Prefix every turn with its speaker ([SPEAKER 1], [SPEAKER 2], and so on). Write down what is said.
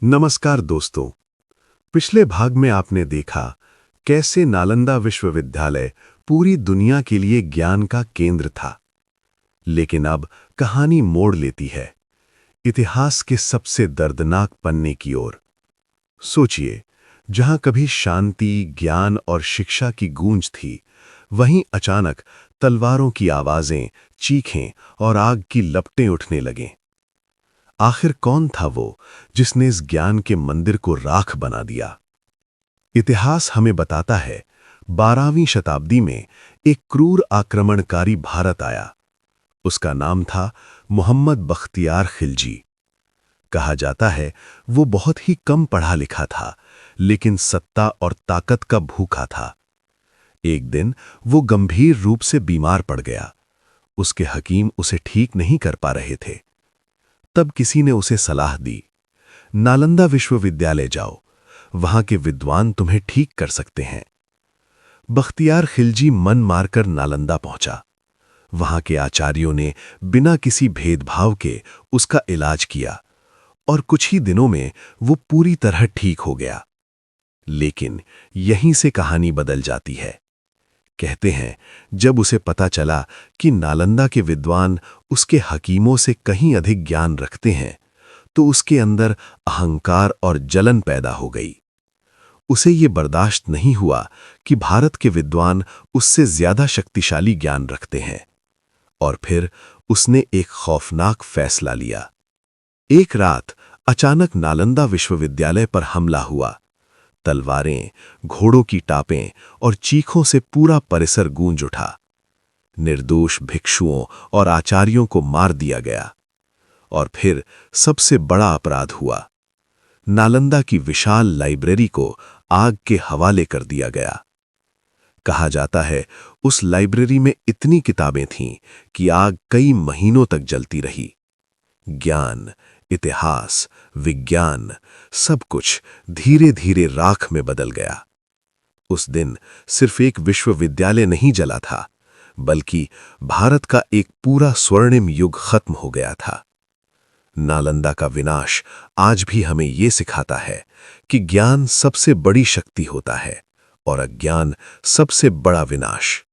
[SPEAKER 1] नमस्कार दोस्तों। पिछले भाग में आपने देखा कैसे नालंदा विश्वविद्यालय पूरी दुनिया के लिए ज्ञान का केंद्र था। लेकिन अब कहानी मोड़ लेती है इतिहास के सबसे दर्दनाक पन्ने की ओर। सोचिए, जहां कभी शांति, ज्ञान और शिक्षा की गूंज थी, वहीं अचानक तलवारों की आवाजें, चीखें और आग की लपटें उठने लगें। आखिर कौन था वो जिसने इस ज्ञान के मंदिर को राख बना दिया? इतिहास हमें बताता है 12वीं शताब्दी में एक क्रूर आक्रमणकारी भारत आया। उसका नाम था मोहम्मद बख्तियार खिलजी। कहा जाता है वो बहुत ही कम पढ़ा लिखा था, लेकिन सत्ता और ताकत का भूखा था। एक दिन वो गंभीर रूप से बीमार पड़ गया। उसके हकीम उसे ठीक नहीं कर पा रहे थे। तब किसी ने उसे सलाह दी, नालंदा विश्वविद्यालय जाओ, वहां के विद्वान तुम्हें ठीक कर सकते हैं। बख्तियार खिलजी मन मारकर नालंदा पहुंचा। वहां के आचार्यों ने बिना किसी भेदभाव के उसका इलाज किया और कुछ ही दिनों में वो पूरी तरह ठीक हो गया। लेकिन यहीं से कहानी बदल जाती है। कहते हैं, जब उसे पता चला कि नालंदा के विद्वान उसके हकीमों से कहीं अधिक ज्ञान रखते हैं, तो उसके अंदर अहंकार और जलन पैदा हो गई। उसे ये बर्दाश्त नहीं हुआ कि भारत के विद्वान उससे ज्यादा शक्तिशाली ज्ञान रखते हैं। और फिर उसने एक खौफनाक फैसला लिया। एक रात अचानक नालंदा विश्वविद्यालय पर हमला हुआ। तलवारें, घोड़ों की टापें और चीखों से पूरा परिसर गूंज उठा। निर्दोष भिक्षुओं और आचार्यों को मार दिया गया। और फिर सबसे बड़ा अपराध हुआ। नालंदा की विशाल लाइब्रेरी को आग के हवाले कर दिया गया। कहा जाता है उस लाइब्रेरी में इतनी किताबें थीं कि आग कई महीनों तक जलती रही। ज्ञान, इतिहास, विज्ञान, सब कुछ धीरे धीरे राख में बदल गया। उस दिन सिर्फ एक विश्वविद्यालय नहीं जला था, बल्कि भारत का एक पूरा स्वर्णिम युग खत्म हो गया था। नालंदा का विनाश आज भी हमें ये सिखाता है कि ज्ञान सबसे बड़ी शक्ति होता है और अज्ञान सबसे बड़ा विनाश।